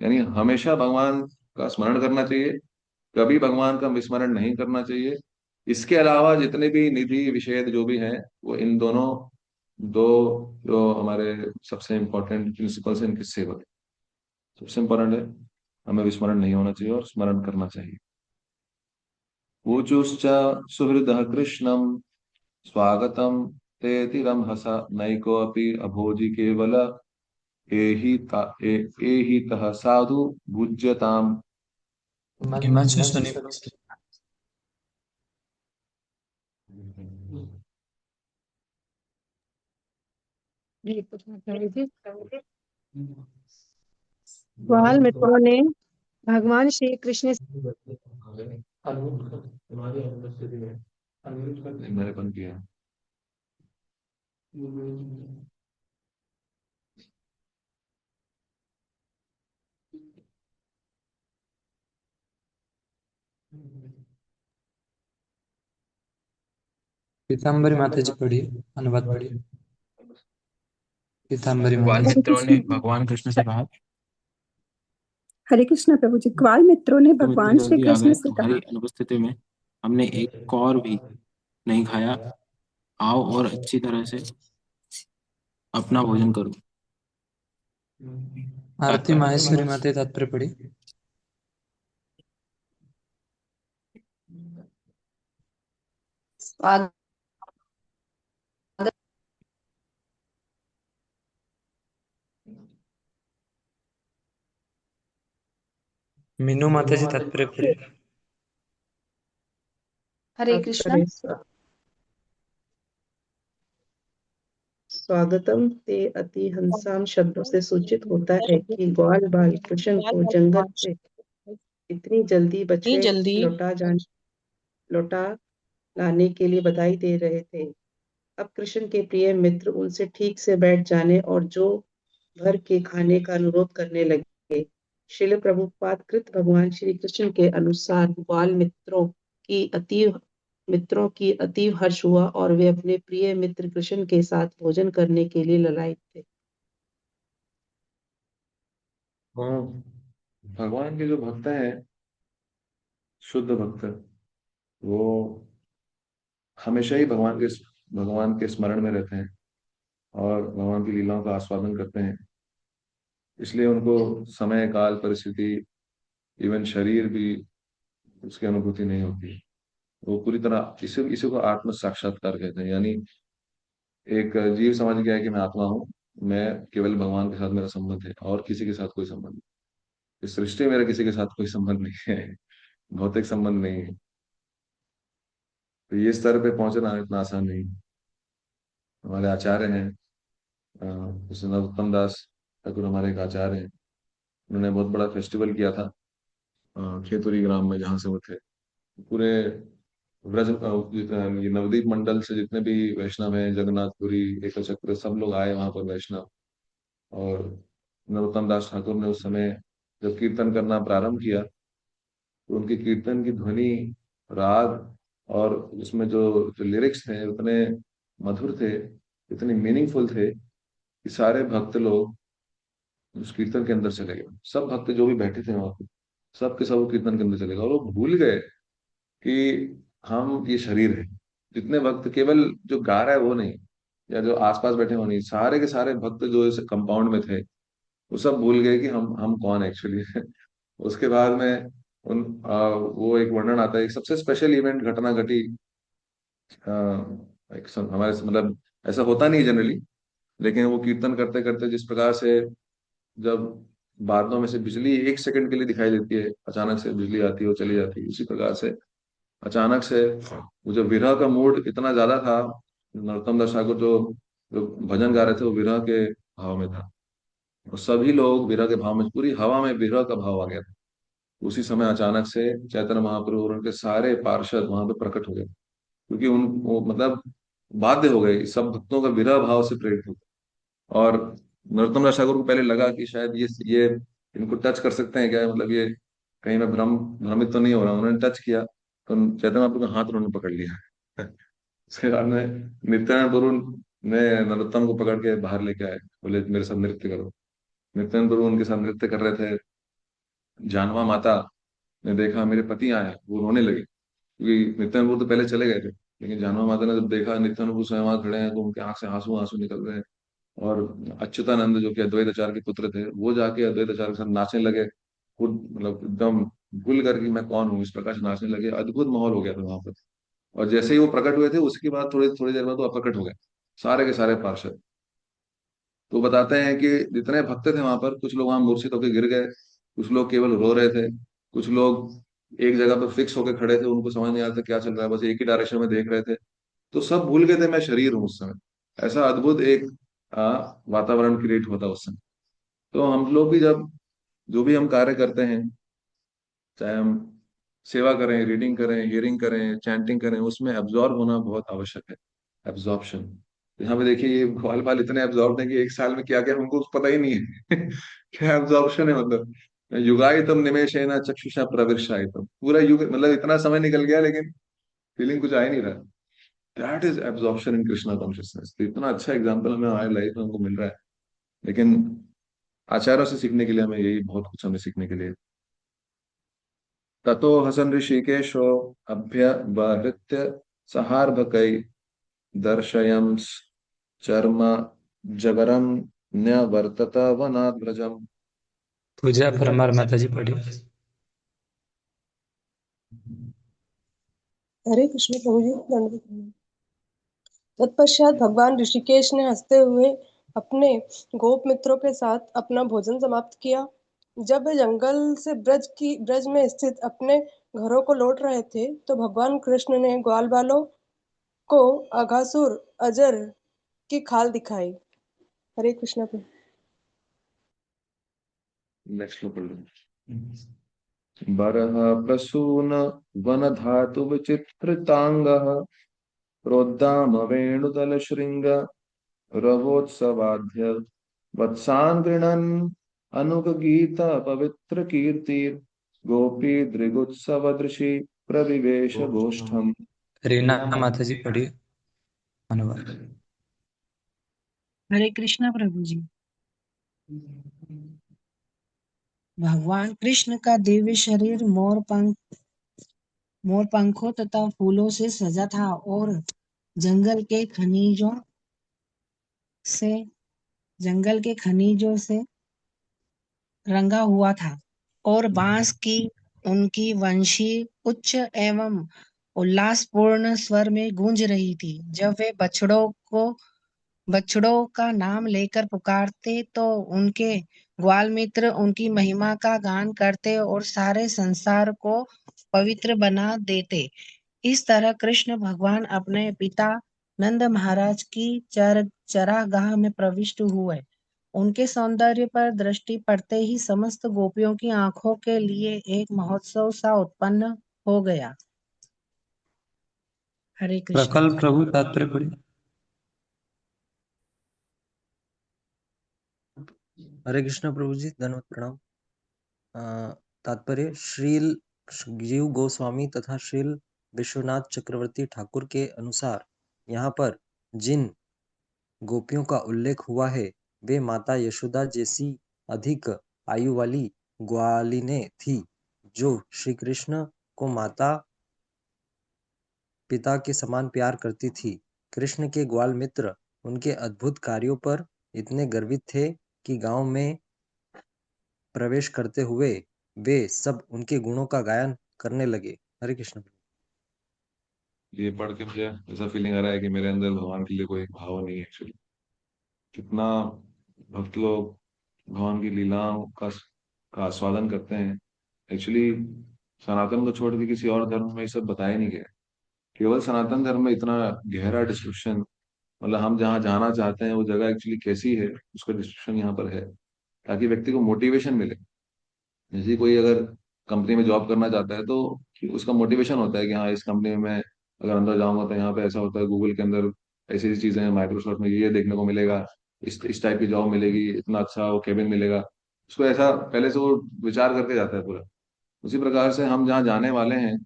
यानी हमेशा भगवान का स्मरण करना चाहिए, कभी भगवान का विस्मरण नहीं करना चाहिए। इसके अलावा जितने भी निधि विषेद जो भी हैं, वो इन दोनों दो जो हमारे सबसे इंपॉर्टेंट प्रिंसिपल्स हैं, इनकी सेवक है। सबसे इंपॉर्टेंट है, हमें विस्मरण नहीं होना चाहिए और स्मरण करना चाहिए। ऊचुश्च सुहृदः कृष्णं स्वागतम तेति रमहसा नैकोऽपि अभोजि केवल एहितः साधु भुज्यताम। हिमांशु सोनी। ग्वाल मित्रों ने भगवान श्री कृष्ण तुम्हारी अनुपस्थिति में मेरे बन किया। पीताम्बरी माता जी पढ़िए, अनुवाद पढ़िए। पीताम्बरी ग्वाल माता जी। मित्रों ने भगवान कृष्ण से कहा, हरे कृष्णा प्रभु जी। ग्वाल मित्रों ने तुम इतनी भगवान श्री जल्दी आ कृष्ण गए, से तुम्हारी कहा, अनुपस्थिति में हमने एक कौर भी नहीं खाया। आओ और अच्छी तरह से अपना भोजन करो। आरती माहेश्वरी माता तात्पर्य पढ़िए। स्वागत मीनू माता जी तात्पर्य पढ़िए। हरे कृष्णा। स्वागतम ते अति हंसाम शब्दों से सूचित होता है कि ग्वाल बाल कृष्ण को जंगल से इतनी जल्दी बछड़े लौटा लाने के लिए बधाई दे रहे थे। अब कृष्ण के प्रिय मित्र उनसे ठीक से बैठ जाने और जो भर के खाने का अनुरोध करने लगे। श्रील प्रभुपाद कृत भगवान श्री कृष्ण के अनुसार ग्वाल मित्रों की अतीव हर्ष हुआ और वे अपने प्रिय मित्र कृष्ण के साथ भोजन करने के लिए ललायत थे। भगवान के जो भक्त हैं, शुद्ध भक्त, वो हमेशा ही भगवान के स्मरण में रहते हैं और भगवान की लीलाओं का आस्वादन करते हैं। इसलिए उनको समय काल परिस्थिति, इवन शरीर भी, उसकी अनुभूति नहीं होती। वो पूरी तरह इसी को आत्म साक्षात्कार कहते हैं। यानी एक जीव समझ गया है कि मैं आत्मा हूँ, मैं केवल भगवान के साथ मेरा संबंध है और किसी के साथ कोई संबंध नहीं। इस सृष्टि में मेरा किसी के साथ कोई संबंध नहीं है, भौतिक संबंध नहीं है। तो ये स्तर पे पहुंचना इतना आसान नहीं। हमारे आचार्य हैं, जैसे नरोत्तम दास ठाकुर हमारे एक आचार्य हैं। उन्होंने बहुत बड़ा फेस्टिवल किया था खेतुरी ग्राम में, जहाँ से वो थे। पूरे ब्रज ये नवदीप मंडल से जितने भी वैष्णव हैं, जगन्नाथपुरी, एकल चक्र, सब लोग आए वहां पर वैष्णव। और नरोत्तम दास ठाकुर ने उस समय जब कीर्तन करना प्रारंभ किया, तो उनके कीर्तन की ध्वनि, राग और उसमें जो जो लिरिक्स थे, उतने मधुर थे, इतने मीनिंगफुल थे कि सारे भक्त लोग उस कीर्तन के अंदर चले गए। सब भक्त जो भी बैठे थे वहां पे, सब के सब वो कीर्तन के अंदर चले गए और वो भूल गए कि हम ये शरीर है। जितने भक्त, केवल जो गा रहा है वो नहीं, या जो आसपास बैठे वो नहीं, सारे के सारे भक्त जो इस कंपाउंड में थे, वो सब भूल गए कि हम कौन एक्चुअली है। उसके बाद में वो एक वर्णन आता है, एक सबसे स्पेशल इवेंट घटना घटी। हमारे मतलब ऐसा होता नहीं जनरली, लेकिन वो कीर्तन करते करते जिस प्रकार से, जब बादलों में से बिजली एक सेकंड के लिए दिखाई देती है, अचानक से बिजली आती है और चली जाती है, उसी प्रकार से अचानक से वो जो विरह का मूड इतना ज्यादा था, नरोत्तम दास ठाकुर जो जो भजन गा रहे थे, वो विरह के भाव में था। और सभी लोग विरह के भाव में, पूरी हवा में विरह का भाव आ गया था। उसी समय अचानक से चैतन्य महाप्रभु और उनके सारे पार्षद वहां पे प्रकट हो गए, क्योंकि वो मतलब बाध्य हो गए, सब भक्तों का विरह भाव से प्रेरित हो गए। और नरोत्तम दास ठाकुर को पहले लगा कि शायद ये इनको टच कर सकते हैं क्या, मतलब ये कहीं मैं भ्रमित तो नहीं हो रहा हूँ। उन्होंने टच किया तो चैतन्य महाप्रभु का हाथ उन्होंने पकड़ लिया। उसके बाद में नित्यानंद प्रभु ने नरोत्तम को पकड़ के बाहर लेके आए, बोले मेरे साथ नृत्य करो। नित्यानंद प्रभु उनके साथ नृत्य कर रहे थे। जानवा माता ने देखा मेरे पति आए, वो रोने लगे, क्योंकि नित्यानंद प्रभु तो पहले चले गए थे। लेकिन जानवा माता ने जब देखा नित्यानंद प्रभु स्वयं वहां खड़े हैं, तो उनके आंख से आंसू आंसू निकल रहे हैं। और अच्युतानंद जो कि अद्वैत आचार्य के पुत्र थे, वो जाके अद्वैत आचार्य के साथ नाचने लगे, खुद मतलब एकदम भूल कर कि मैं कौन हूँ, इस प्रकार से नाचने लगे। अद्भुत माहौल हो गया था वहां पर। और जैसे ही वो प्रकट हुए थे, उसके बाद थोड़ी थोड़ी देर बाद वो अप्रकट हो गए, सारे के सारे पार्षद। तो बताते हैं कि जितने भक्त थे वहां पर, कुछ लोग वहां मूर्छित होकर गिर गए, कुछ लोग केवल रो रहे थे, कुछ लोग एक जगह पर फिक्स होकर खड़े थे, उनको समझ नहीं आता क्या चल रहा है, बस एक ही डायरेक्शन में देख रहे थे। तो सब भूल गए थे मैं शरीर हूँ उस समय। ऐसा अद्भुत एक वातावरण क्रिएट होता उस समय। तो हम लोग भी जब जो भी हम कार्य करते हैं, चाहे हम सेवा करें, रीडिंग करें, हियरिंग करें, चैंटिंग करें, उसमें एब्जॉर्ब होना बहुत आवश्यक है। एब्जॉर्प्शन। यहाँ पे देखिए ये ग्वाल बाल इतने एब्जॉर्ब है कि एक साल में क्या क्या उनको पता ही नहीं है। क्या एब्जॉर्प्शन है मतलब। युगायतम निमेषेण चक्षुषा प्रविष्टायतम, पूरा युग मतलब इतना समय निकल गया लेकिन फीलिंग कुछ आ ही नहीं रहा। That is absorption in Krishna consciousness. तो इतना अच्छा एग्जाम्पल हमें हमारी लाइफ में हमको मिल रहा है। लेकिन आचार्यों से सीखने के लिए हमें यही बहुत कुछ हमें सीखने के लिए। ततो हसन ऋषिकेशो अभ्यवहृत्य सहार्भकै दर्शयंस चर्म जगरम न्यवर्तत वनाद्रजम। पूजा परमार माता जी पढ़ी। हरे कृष्ण प्रभु जी, दंडवत प्रणाम। तत्पश्चात भगवान ऋषिकेश ने हंसते हुए अपने गोप मित्रों के साथ अपना भोजन समाप्त किया। जब वे जंगल से ब्रज में स्थित अपने घरों को लौट रहे थे तो भगवान कृष्ण ने ग्वाल बालों को अघासुर अजर की खाल दिखाई। हरे कृष्ण प्रभु। नेक्स्ट लो पढ़ लो। बरह प्रसून वन धातु विचित्रतांगः प्रोद्दाम वेणुदल श्रृंग रवोत्सवाध्य वत्सान् गृणन् अनुग गीत पवित्र कीर्तिर गोपी दृगुत्सवदृशि प्रविवेश गोष्ठम। रीना माता जी पढ़ी अनुवाद। हरे कृष्णा प्रभु जी। भगवान कृष्ण का दिव्य शरीर मोर पंखों तथा फूलों से सजा था और जंगल के खनिजों से रंगा हुआ था और बांस की उनकी वंशी उच्च एवं उल्लासपूर्ण स्वर में गूंज रही थी। जब वे बछड़ों का नाम लेकर पुकारते तो उनके ग्वाल मित्र उनकी महिमा का गान करते और सारे संसार को पवित्र बना देते। इस तरह कृष्ण भगवान अपने पिता नंद महाराज की चरागाह में प्रविष्ट हुए। उनके सौंदर्य पर दृष्टि पड़ते ही समस्त गोपियों की आंखों के लिए एक महोत्सव सा उत्पन्न हो गया। हरे कृष्ण। प्रकल्प प्रभु तात्पर्य पढ़ी। हरे कृष्ण प्रभु जी, धन्यवाद प्रणाम। तात्पर्य श्रील जीव गोस्वामी तथा श्रील विश्वनाथ चक्रवर्ती ठाकुर के अनुसार यहाँ पर जिन गोपियों का उल्लेख हुआ है वे माता यशोदा जैसी अधिक आयु वाली ग्वालिनें थी जो श्री कृष्ण को माता पिता के समान प्यार करती थी। कृष्ण के ग्वाल मित्र उनके अद्भुत कार्यों पर इतने गर्वित थे कि गांव में प्रवेश करते हुए वे सब उनके गुणों का गायन करने लगे। हरे कृष्ण। ये पढ़ के मुझे ऐसा फीलिंग आ रहा है कि मेरे अंदर भगवान के लिए कोई भाव नहीं है एक्चुअली। कितना भक्त लोग भगवान की लीलाओं का आस्वादन करते हैं। एक्चुअली सनातन को छोड़ के किसी और धर्म में ये सब बताया नहीं गया। केवल सनातन धर्म में इतना गहरा डिस्क्रिप्शन, मतलब हम जहाँ जाना चाहते हैं वो जगह एक्चुअली कैसी है उसका डिस्क्रिप्शन यहाँ पर है, ताकि व्यक्ति को मोटिवेशन मिले। जैसे कोई अगर कंपनी में जॉब करना चाहता है तो उसका मोटिवेशन होता है कि हाँ इस कंपनी में मैं अगर अंदर जाऊंगा तो यहाँ पे ऐसा होता है, गूगल के अंदर ऐसी ऐसी चीजें हैं, माइक्रोसॉफ्ट में ये देखने को मिलेगा, इस टाइप की जॉब मिलेगी, इतना अच्छा वो केबिन मिलेगा। उसको ऐसा पहले से वो विचार करके जाता है पूरा। उसी प्रकार से हम जहाँ जाने वाले हैं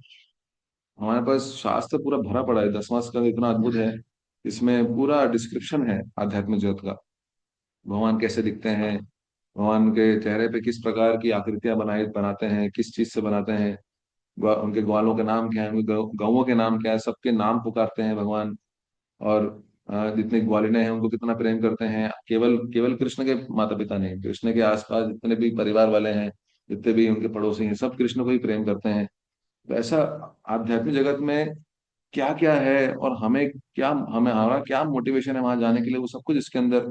हमारे पास शास्त्र पूरा भरा पड़ा है। 10वां स्कंद इतना अद्भुत है, इसमें पूरा डिस्क्रिप्शन है आध्यात्मिक जगत का। भगवान कैसे दिखते हैं, भगवान के चेहरे पे किस प्रकार की आकृतियां बनाते हैं, किस चीज से बनाते हैं, उनके ग्वालों के नाम क्या है, उनके गौओं के नाम क्या है, सबके नाम पुकारते हैं भगवान। और जितने ग्वालिने हैं उनको कितना प्रेम करते हैं। केवल केवल कृष्ण के माता पिता नहीं, कृष्ण के आसपास जितने भी परिवार वाले हैं, जितने भी उनके पड़ोसी हैं, सब कृष्ण को ही प्रेम करते हैं। तो ऐसा आध्यात्मिक जगत में क्या क्या है और हमें हमारा क्या मोटिवेशन है वहां जाने के लिए, वो सब कुछ इसके अंदर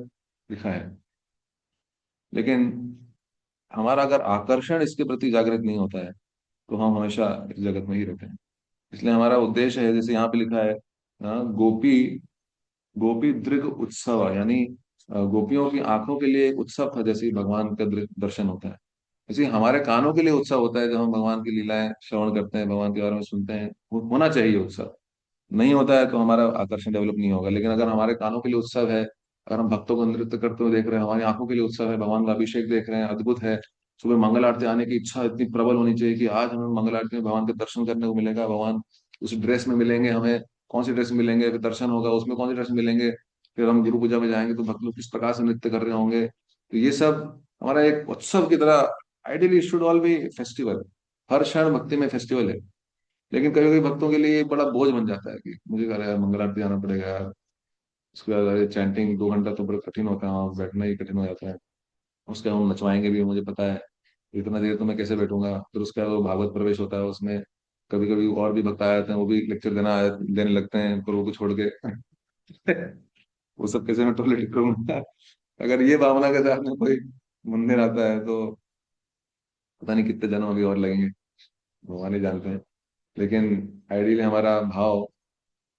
लिखा है। लेकिन हमारा अगर आकर्षण इसके प्रति जागृत नहीं होता है तो हम हमेशा इस जगत में ही रहते हैं। इसलिए हमारा उद्देश्य है, जैसे यहाँ पे लिखा है गोपी गोपी दृग उत्सव, यानी गोपियों की आंखों के लिए एक उत्सव था, जैसे ही भगवान का दर्शन होता है इसी हमारे कानों के लिए उत्सव होता है जब हम भगवान की लीलाएं श्रवण करते हैं, भगवान के बारे में सुनते हैं, होना चाहिए उत्सव। नहीं होता है तो हमारा आकर्षण डेवलप नहीं होगा। लेकिन अगर हमारे कानों के लिए उत्सव है, अगर हम भक्तों को नृत्य करते हुए देख रहे हैं, हमारी आंखों के लिए उत्सव है, भगवान का अभिषेक देख रहे हैं, अद्भुत है, सुबह मंगल आरती आने की इच्छा इतनी प्रबल होनी चाहिए कि आज हमें मंगल आरती में भगवान के दर्शन करने को मिलेगा, भगवान उस ड्रेस में मिलेंगे हमें, कौन सी ड्रेस मिलेंगे, फिर दर्शन होगा उसमें कौन सी ड्रेस मिलेंगे, फिर हम गुरु पूजा में जाएंगे तो भक्त लोग किस प्रकार से नृत्य कर रहे होंगे। तो ये सब हमारा एक उत्सव की तरह, ideally should all be festival. हर क्षण भक्ति में फेस्टिवल है। लेकिन कभी कभी भक्तों के लिए ये बड़ा बोझ बन जाता है कि मुझे अरे यार मंगल आरती आना पड़ेगा यार, उसके बाद अरे चैंटिंग 2 घंटा तो बड़ा कठिन होता है, वहाँ बैठना ही कठिन हो जाता है। उसके बाद हम नचवाएंगे भी, मुझे पता है इतना देर तो मैं कैसे बैठूंगा। फिर उसके बाद वो भागवत प्रवेश होता है उसमें, कभी कभी और भी भक्त आ जाते हैं, वो भी लेक्चर देने लगते हैं गुरु को छोड़ के। वो सब कैसे मैं टॉलरेट करूंगा। अगर ये भावना के साथ में कोई मंदिर आता है तो पता नहीं कितने जन्म अभी और लगेंगे, भगवान ही जानते हैं। लेकिन आइडियली हमारा भाव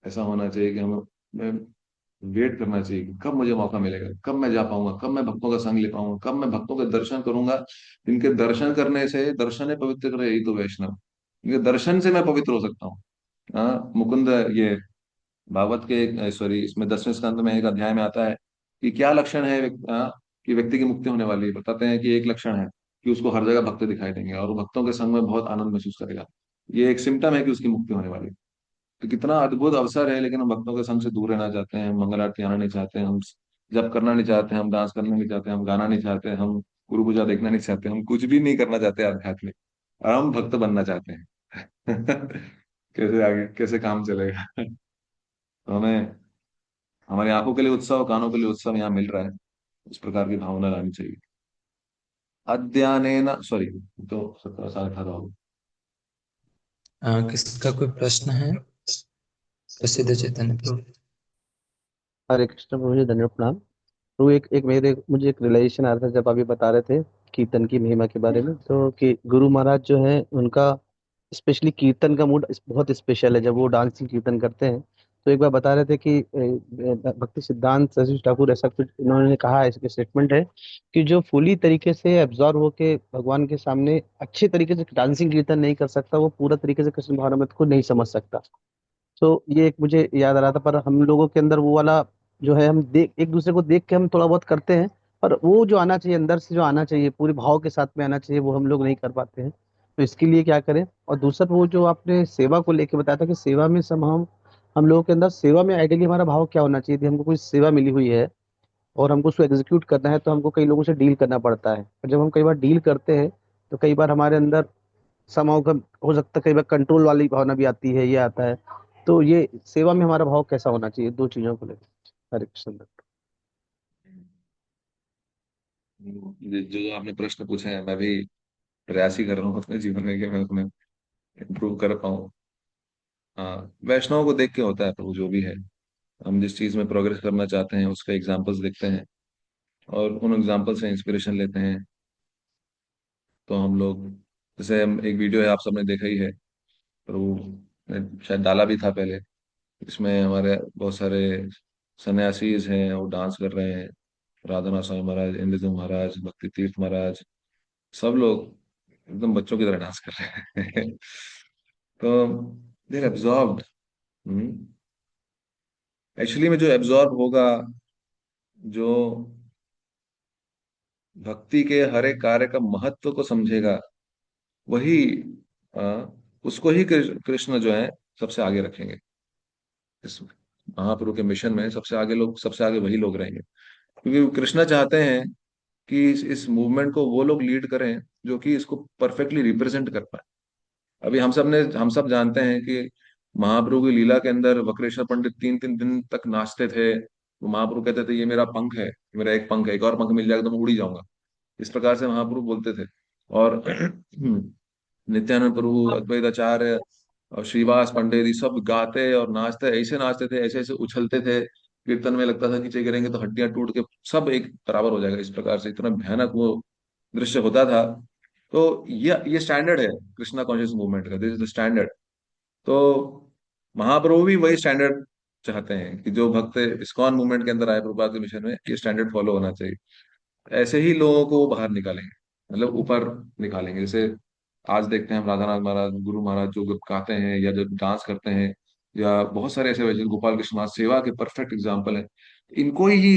ऐसा होना चाहिए कि हमें वेट करना चाहिए कि कब मुझे मौका मिलेगा, कब मैं जा पाऊंगा, कब मैं भक्तों का संग ले पाऊंगा, कब मैं भक्तों के दर्शन करूंगा। इनके दर्शन करने से, दर्शन है पवित्र करे यही तो वैष्णव, इनके दर्शन से मैं पवित्र हो सकता हूँ। हाँ, मुकुंद ये भागवत के सॉरी इसमें 10वें स्कंद में एक अध्याय में आता है कि क्या लक्षण है कि व्यक्ति की मुक्ति होने वाली है। बताते हैं कि एक लक्षण है कि उसको हर जगह भक्त दिखाई देंगे और वो भक्तों के संग में बहुत आनंद महसूस करेगा। ये एक सिम्टम है कि उसकी मुक्ति होने वाली है। तो कितना अद्भुत अवसर है, लेकिन हम भक्तों के संग से दूर रहना चाहते हैं, हम मंगल आरती आना नहीं चाहते, हम जप करना नहीं चाहते, हम डांस करना नहीं चाहते, हम गाना नहीं चाहते, हम गुरु पूजा देखना नहीं चाहते, हम कुछ भी नहीं करना चाहते आध्यात्मिक, और हम भक्त बनना चाहते हैं। कैसे आगे कैसे काम चलेगा। तो हमें हमारी आंखों के लिए उत्सव, कानों के लिए उत्सव यहाँ मिल रहा है, उस प्रकार की भावना लानी चाहिए। अद्यानेन सॉरी, तो 17 साल 18 हो। किसका कोई प्रश्न है? प्रसिद्ध चैतन्य प्रभु। हरे कृष्ण प्रभु जी, धन्यवाद प्रणाम। तो एक एक मेरे मुझे एक रियलाइजेशन आ रहा था जब अभी बता रहे थे कीर्तन की महिमा के बारे में, तो कि गुरु महाराज जो है उनका स्पेशली कीर्तन का मूड बहुत स्पेशल है जब वो डांसिंग कीर्तन करते हैं। तो एक बार बता रहे थे कि भक्ति सिद्धांत सरस्वती ठाकुर ऐसा कुछ इन्होंने कहा है, इसके स्टेटमेंट है कि जो फुली तरीके से एब्जॉर्व होके भगवान के सामने अच्छे तरीके से डांसिंग कीर्तन नहीं कर सकता, वो पूरा तरीके से कृष्ण भावनामृत को नहीं समझ सकता। तो ये एक मुझे याद आ रहा था। पर हम लोगों के अंदर वो वाला जो है, हम देख एक दूसरे को देख के हम थोड़ा बहुत करते हैं, पर वो जो आना चाहिए अंदर से, जो आना चाहिए पूरे भाव के साथ में आना चाहिए, वो हम लोग नहीं कर पाते हैं। तो इसके लिए क्या करें? और दूसरा वो जो आपने सेवा को लेके बताया था कि सेवा में सब हम लोगों के अंदर सेवा में आइडियली हमारा भाव क्या होना चाहिए? यदि हमको कोई सेवा मिली हुई है और हमको उसको एग्जीक्यूट करना है, तो हमको कई लोगों से डील करना पड़ता है। और जब हम कई बार डील करते हैं तो कई बार हमारे अंदर समाव का हो सकता है, कई बार कंट्रोल वाली भावना भी आती है, ये आता है। तो ये सेवा में हमारा भाव कैसा होना चाहिए, दो चीजों को लेकर? हरे कृष्ण दत्त। जो आपने प्रश्न पूछे हैं, मैं भी प्रयास ही कर रहा हूँ अपने जीवन में कि मैं उसमें इम्प्रूव कर पाऊँ। हाँ, वैष्णव को देख के होता है प्रभु, जो भी है हम जिस चीज में प्रोग्रेस करना चाहते हैं उसके एग्जाम्पल्स देखते हैं और उन एग्जाम्पल से इंस्पिरेशन लेते हैं। तो हम लोग, जैसे हम एक वीडियो है आप सबने देखा ही है, प्रभु ने शायद डाला भी था पहले, इसमें हमारे बहुत सारे सन्यासीज हैं, वो डांस कर रहे हैं, राधानाथ स्वामी महाराज, इंद्रजीत महाराज, भक्ति तीर्थ महाराज, सब लोग एकदम बच्चों की तरह डांस कर रहे हैं। तो देर एब्जॉर्ब्ड। एक्चुअली में जो एब्जॉर्ब होगा, जो भक्ति के हर एक कार्य का महत्व को समझेगा, वही आ, उसको ही कृष्ण जो है सबसे आगे रखेंगे। इस महाप्रभु के मिशन में सबसे आगे लोग, सबसे आगे वही लोग रहेंगे, क्योंकि कृष्णा चाहते हैं कि इस मूवमेंट को वो लोग लीड करें जो कि इसको परफेक्टली रिप्रेजेंट कर पाए। अभी हम सब जानते हैं कि महाप्रभु की लीला के अंदर वक्रेश्वर पंडित 3 3 दिन तक नाचते थे। वो महाप्रभु कहते थे ये मेरा पंख है, मेरा एक पंख है, एक और पंख मिल जाएगा तो मैं उड़ ही जाऊंगा, इस प्रकार से महाप्रभु बोलते थे। और नित्यानंद प्रभु, अद्वैत आचार्य और श्रीवास पंडित, ये सब गाते और नाचते, ऐसे नाचते थे, ऐसे ऐसे उछलते थे, कीर्तन में लगता था नीचे गिरेंगे तो हड्डियां टूट के सब एक बराबर हो जाएगा, इस प्रकार से इतना भयानक वो दृश्य होता था। तो ये स्टैंडर्ड है कृष्णा कॉन्शियस मूवमेंट का, दिस इज द स्टैंडर्ड। तो महाप्रभु भी वही स्टैंडर्ड चाहते हैं कि जो भक्त इस्कॉन मूवमेंट के अंदर आए प्रभुपाद के मिशन में, ये स्टैंडर्ड फॉलो होना चाहिए। ऐसे ही लोगों को वो बाहर निकालेंगे। मतलब ऊपर निकालेंगे। जैसे आज देखते हैं हम राधा नाथ महाराज, गुरु महाराज जो गाते हैं या जो डांस करते हैं, या बहुत सारे ऐसे भजन, गोपाल कृष्ण महाराज सेवा के परफेक्ट एग्जाम्पल है। इनको ही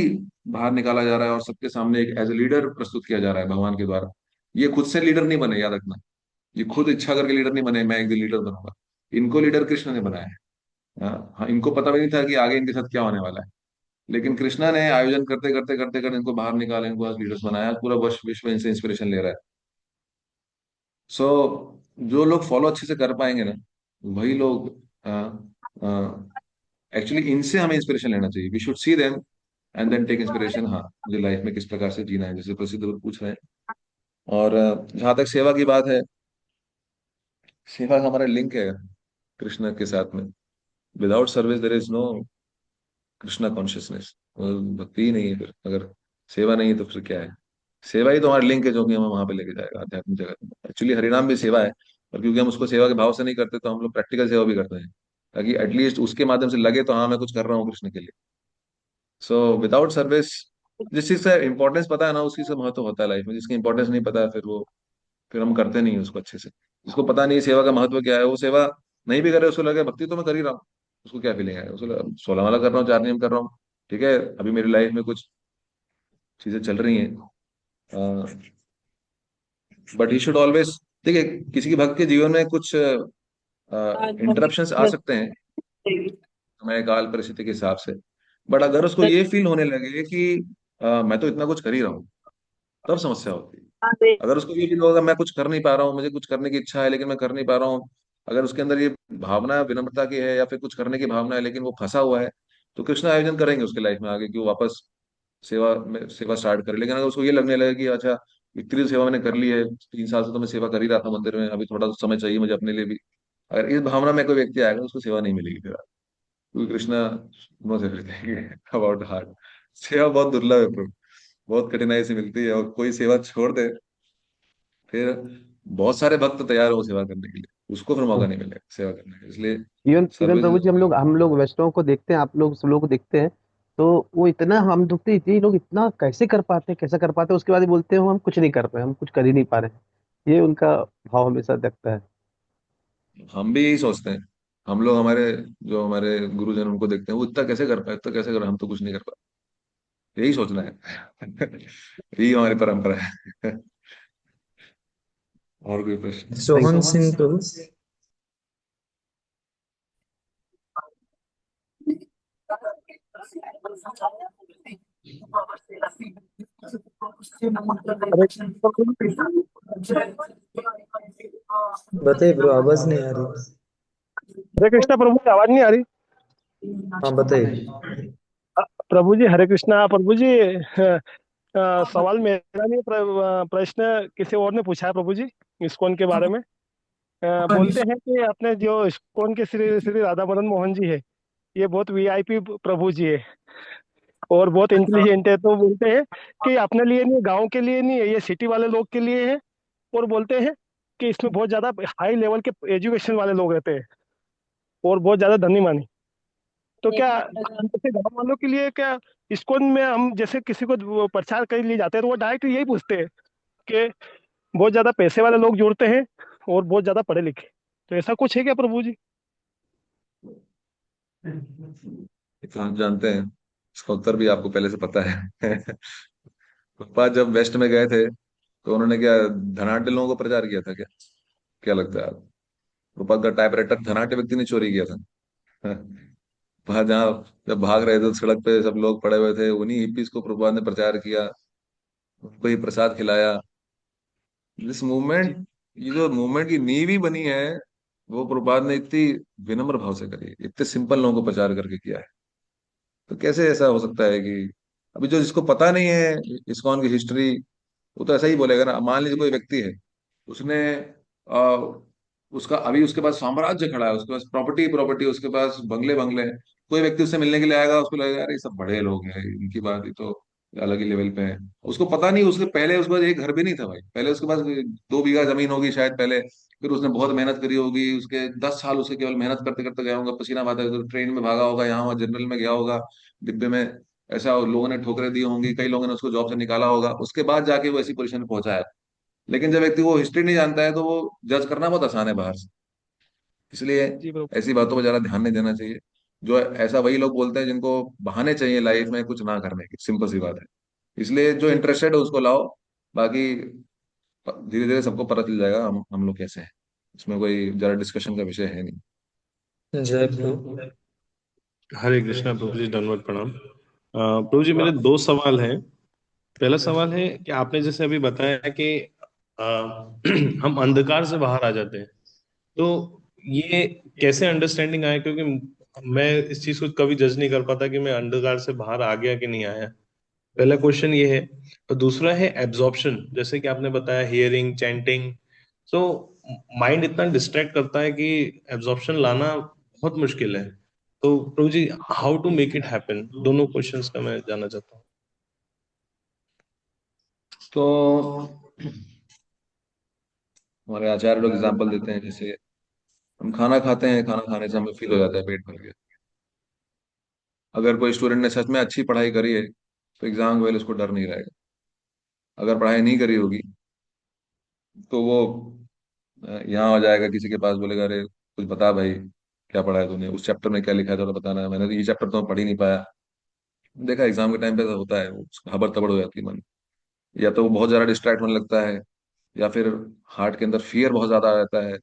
बाहर निकाला जा रहा है और सबके सामने एक एज ए लीडर प्रस्तुत किया जा रहा है भगवान के द्वारा। ये खुद से लीडर नहीं बने, याद रखना। ये खुद इच्छा करके लीडर नहीं बने, मैं एक दिन लीडर बनूंगा। इनको लीडर कृष्ण ने बनाया है। हाँ, इनको पता भी नहीं था कि आगे इनके साथ क्या होने वाला है, लेकिन कृष्णा ने आयोजन करते करते करते करते इनको बाहर निकाला, इनको आज लीडर्स बनाया। पूरा विश्व विश्व इनसे इंस्पिरेशन ले रहा है। सो जो लोग फॉलो अच्छे से कर पाएंगे ना, वही लोग, एक्चुअली इनसे हमें इंस्पिरेशन लेना चाहिए। We should see them and then take inspiration. हाँ, मुझे लाइफ में किस प्रकार से जीना है, जैसे प्रसिद्ध लोग पूछ रहे हैं। और जहां तक सेवा की बात है, सेवा का हमारा लिंक है कृष्ण के साथ में। Without service there is no Krishna consciousness. भक्ति ही नहीं है फिर, अगर सेवा नहीं है तो फिर क्या है। सेवा ही तो हमारा लिंक है जो कि हमें वहां पे लेके जाएगा आध्यात्मिक जगत में। एक्चुअली हरिनाम भी सेवा है, और क्योंकि हम उसको सेवा के भाव से नहीं करते, तो हम लोग प्रैक्टिकल सेवा भी करते हैं, ताकि एटलीस्ट उसके माध्यम से लगे तो हाँ मैं कुछ कर रहा हूँ कृष्ण के लिए। सो विदाउट सर्विस, जिस चीज का इंपॉर्टेंस पता है ना, उसी से महत्व होता है लाइफ में। जिसकी इंपॉर्टेंस नहीं पता है, फिर हम करते नहीं उसको अच्छे से। जिसको पता नहीं सेवा का महत्व क्या है, वो सेवा नहीं भी करे, उसको लगे भक्ति तो मैं कर ही रहा हूँ, उसको क्या फीलिंग है, उसको 16 माला कर रहा हूँ, 4 नियम कर रहा हूँ, ठीक है, अभी मेरी लाइफ में कुछ चीजें चल रही हैं। बट ही शुड ऑलवेज, देखिए किसी की भक्त के जीवन में कुछ इंटरप्शंस आ सकते हैं समय काल परिस्थिति के हिसाब से। बट अगर उसको ये फील होने लगे कि मैं तो इतना कुछ कर ही रहा हूँ, तब समस्या होती है। अगर उसको ये फील होगा मैं कुछ कर नहीं पा रहा हूँ, मुझे कुछ करने की इच्छा है लेकिन मैं कर नहीं पा रहा हूँ, अगर उसके अंदर ये भावना विनम्रता की है या फिर कुछ करने की भावना है लेकिन वो फंसा हुआ है, तो कृष्ण आयोजन करेंगे उसके लाइफ में आगे कि वो वापस सेवा में सेवा स्टार्ट करे। लेकिन अगर उसको ये लगने लगे कि अच्छा इतनी तो सेवा मैंने कर ली है, 3 साल से तो मैं सेवा कर ही रहा था मंदिर में, अभी थोड़ा समय चाहिए मुझे अपने लिए भी, अगर इस भावना में कोई व्यक्ति आएगा, उसको सेवा नहीं मिलेगी फिर। क्योंकि कृष्णा नो से फिर कहेंगे अबाउट हार्ट। सेवा बहुत दुर्लभ है प्रभु, बहुत कठिनाई से मिलती है, और कोई सेवा छोड़ दे फिर बहुत सारे भक्त तैयार हो सेवा करने के लिए, उसको फिर मौका नहीं मिलेगा सेवा करने का। इसलिए इवन इवन सर्विस। प्रभु जी, हम लोग वैष्णव को देखते हैं, आप लोग सब लोग को देखते हैं, तो वो इतना हम दुखते हैं, ये लोग इतना कैसे कर पाते हैं, कैसे कर पाते हैं, उसके बाद ही बोलते हैं हम कुछ नहीं कर रहे, हम कुछ कर ही नहीं पा रहे। ये उनका भाव हमेशा दिखता है। हम भी यही सोचते हैं। हम लोग हमारे जो हमारे गुरुजन उनको देखते हैं, वो इतना कैसे कर पाए, इतना कैसे कर, हम तो कुछ नहीं कर पाए। यही सोचना है यही हमारी परंपरा है। और कोई प्रश्न? सोहन सिंह प्रभु। बताइए ब्रो, आवाज नहीं आ रही। हरे कृष्णा प्रभु जी, आवाज नहीं आ रही। हाँ बताइए। प्रभु जी हरे कृष्णा। प्रभु जी सवाल मेरा नहीं, प्रश्न किसी और ने पूछा है प्रभु जी, इस्कॉन के बारे में। बोलते हैं कि अपने जो इस्कॉन के श्री श्री राधा मदन मोहन जी है, ये बहुत वीआईपी प्रभु जी है और बहुत इंटेलिजेंट है। तो बोलते हैं कि अपने लिए नहीं, गांव के लिए नहीं है, ये सिटी वाले लोग के लिए है। और बोलते हैं कि इसमें बहुत ज्यादा हाई लेवल के एजुकेशन वाले लोग रहते हैं और बहुत ज्यादा धनी मानी। तो क्या हम जैसे गाँव वालों के लिए, क्या इस्कॉन में हम जैसे किसी को वो प्रचार के लिए जाते हैं तो वो डायरेक्ट यही पूछते हैं कि बहुत ज्यादा पैसे वाले लोग जुड़ते हैं और बहुत ज्यादा पढ़े लिखे, तो ऐसा कुछ है क्या प्रभु जी? तो हम जानते हैं, इसका उत्तर भी आपको पहले से पता है। पापा जब वेस्ट में गए थे, तो उन्होंने क्या धनाढ़ लोगों को प्रचार किया था क्या? क्या लगता है आपको? रूपा का टाइपराइटर धनाढ़ व्यक्ति ने चोरी किया था। वहां जहाँ जब भाग रहे थे तो सड़क पे सब लोग पड़े हुए थे, उन्हीं हिप्पीज को प्रभुपाद ने प्रचार किया, उनको ही प्रसाद खिलाया। दिस मूवमेंट, ये जो मूवमेंट की नींव ही बनी है, वो प्रभुपाद ने इतनी विनम्र भाव से करी है, इतने सिंपल लोगों को प्रचार करके किया है। तो कैसे ऐसा हो सकता है कि अभी जो जिसको पता नहीं है इस्कॉन की हिस्ट्री, वो तो ऐसा ही बोलेगा ना। मान लीजिए कोई व्यक्ति है, उसने आ, उसका अभी उसके पास साम्राज्य खड़ा है, उसके पास प्रॉपर्टी प्रॉपर्टी, उसके पास बंगले बंगले हैं। कोई व्यक्ति उससे मिलने के लिए आएगा, उसको लगेगा यार ये सब बड़े लोग हैं, इनकी बात ही तो अलग ही लेवल पे है। उसको पता नहीं, उसके पहले उसके पास एक घर भी नहीं था भाई, पहले उसके पास 2 बीघा जमीन होगी शायद पहले, फिर उसने बहुत मेहनत करी होगी, उसके 10 साल उसके केवल मेहनत करते करते गया होगा, पसीना बहाता है, ट्रेन में भागा होगा, यहाँ वहाँ जनरल में गया होगा, डिब्बे में, ऐसा लोगों ने ठोकरें दी होंगी, कई लोगों ने उसको जॉब से निकाला होगा, उसके बाद जाके वो ऐसी पोजीशन पे पहुंचा है। लेकिन जब व्यक्ति वो हिस्ट्री नहीं जानता है तो वो जज करना बहुत आसान है बाहर से। इसलिए जी प्रभु। ऐसी बातों पर ज्यादा ध्यान नहीं देना चाहिए। जो ऐसा वही लोग बोलते हैं जिनको बहाने चाहिए लाइफ में कुछ ना करने के, सिंपल सी बात है। इसलिए जो जी प्रभु। इंटरेस्टेड है उसको लाओ। बाकी धीरे धीरे सबको पता चल जाएगा हम लोग कैसे हैं। इसमें कोई ज्यादा डिस्कशन का विषय है नहीं। जय प्रभु। हरे कृष्णा प्रभु जी, दंडवत प्रणाम। प्रभु जी, मेरे दो सवाल हैं। पहला सवाल है कि आपने जैसे अभी बताया कि अ, हम अंधकार से बाहर आ जाते हैं, तो ये कैसे अंडरस्टैंडिंग आया? क्योंकि मैं इस चीज को कभी जज नहीं कर पाता कि मैं अंधकार से बाहर आ गया कि नहीं आया। पहला क्वेश्चन ये है। और दूसरा है एब्जॉर्प्शन, जैसे कि आपने बताया हियरिंग, चैंटिंग। तो माइंड इतना डिस्ट्रैक्ट करता है कि एब्जॉर्प्शन लाना बहुत मुश्किल है। तो प्रभु जी, how to make it happen? दोनों क्वेश्चंस का मैं जानना चाहता हूँ। तो हमारे आचार्य लोग एग्जाम्पल देते हैं, जैसे हम खाना खाते हैं, खाना खाने से हमें फील हो जाता है पेट भर गया। अगर कोई स्टूडेंट ने सच में अच्छी पढ़ाई करी है तो एग्जाम के पहले उसको डर नहीं रहेगा। अगर पढ़ाई नहीं करी होगी तो वो यहाँ हो जाएगा, किसी के पास बोलेगा अरे कुछ बता भाई, क्या पढ़ा है तूने, उस चैप्टर में क्या लिखा है थोड़ा बताना, मैंने तो ये चैप्टर तो पढ़ ही नहीं पाया। देखा एग्जाम के टाइम पे तो होता है, वो हबर तबड़ हो जाती है मन। या तो वो बहुत ज्यादा डिस्ट्रैक्ट होने लगता है, या फिर हार्ट के अंदर फियर बहुत ज्यादा आ जाता है,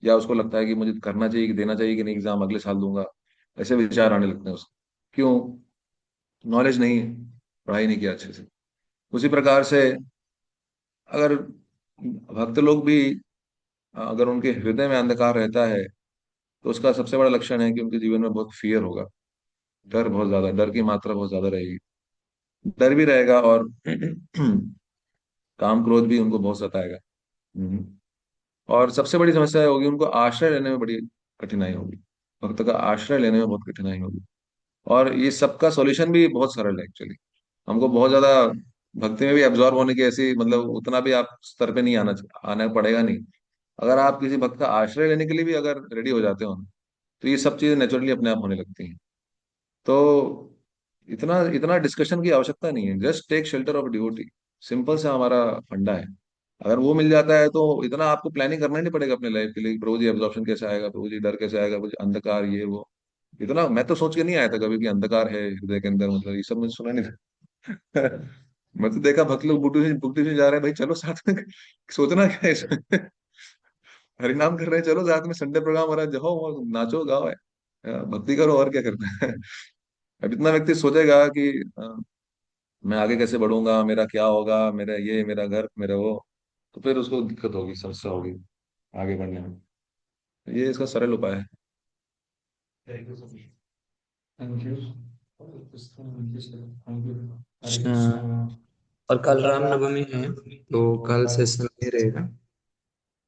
या उसको लगता है कि मुझे करना चाहिए कि देना चाहिए कि नहीं, एग्जाम अगले साल दूंगा। ऐसे विचार आने लगते हैं उसको। क्यों? नॉलेज नहीं है, पढ़ाई नहीं किया अच्छे से। उसी प्रकार से अगर भक्त लोग भी, अगर उनके हृदय में अंधकार रहता है तो उसका सबसे बड़ा लक्षण है कि उनके जीवन में बहुत फियर होगा। डर बहुत ज्यादा, डर की मात्रा बहुत ज्यादा रहेगी। डर भी रहेगा और काम क्रोध भी उनको बहुत सताएगा। हम्म। और सबसे बड़ी समस्या होगी उनको आश्रय लेने में बड़ी कठिनाई होगी। भक्त का आश्रय लेने में बहुत कठिनाई होगी। और ये सबका सॉल्यूशन भी बहुत सरल है एक्चुअली। हमको बहुत ज्यादा भक्ति में भी एब्जॉर्ब होने की ऐसी, मतलब उतना भी आप स्तर पे नहीं आना पड़ेगा नहीं। अगर आप किसी भक्त का आश्रय लेने के लिए भी अगर रेडी हो जाते हो ना, तो ये सब चीजें नेचुरली अपने आप होने लगती हैं। तो इतना इतना डिस्कशन की आवश्यकता नहीं है, just take shelter of devotee. Simple सा हमारा फंडा है। अगर वो मिल जाता है तो इतना आपको प्लानिंग करना ही नहीं पड़ेगा अपने लाइफ के लिए, प्रभु जी एब्जॉर्प्शन कैसे आएगा, प्रभु जी डर कैसे आएगा, प्रभु जी अंधकार ये वो। इतना मैं तो सोच के नहीं आया था कभी कि अंधकार है हृदय के अंदर, मतलब ये सब मुझे सुना नहीं था। मैं तो देखा भक्त लोग बुकटी से जा रहे हैं, भाई चलो साथ में। सोचना क्या है इसमें? हरिनाम कर रहे हैं, चलो साथ में, संडे प्रोग्राम हो रहा है, जाओ और नाचो गाओ है, भक्ति करो, और क्या करना है। अब इतना व्यक्ति सोचेगा कि मैं आगे कैसे बढ़ूंगा, मेरा क्या होगा, मेरा ये, मेरा घर, मेरा वो, तो फिर उसको दिक्कत होगी, समस्या होगी आगे बढ़ने में। ये इसका सरल उपाय है। Thank you. कृष्णा। और कल रामनवमी है तो कल सेशन नहीं रहेगा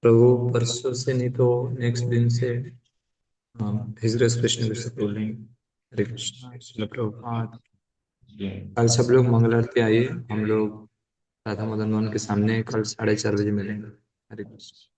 प्रभु, परसों से नहीं तो नेक्स्ट दिन से हम हिज कृष्ण विषय बोलेंगे। हरे कृष्णा। श्रील प्रभुपाद। कल सब लोग मंगल आरती आइए, हम लोग राधा मदन मोहन के सामने कल 4:30 बजे मिलेंगे। हरे कृष्ण।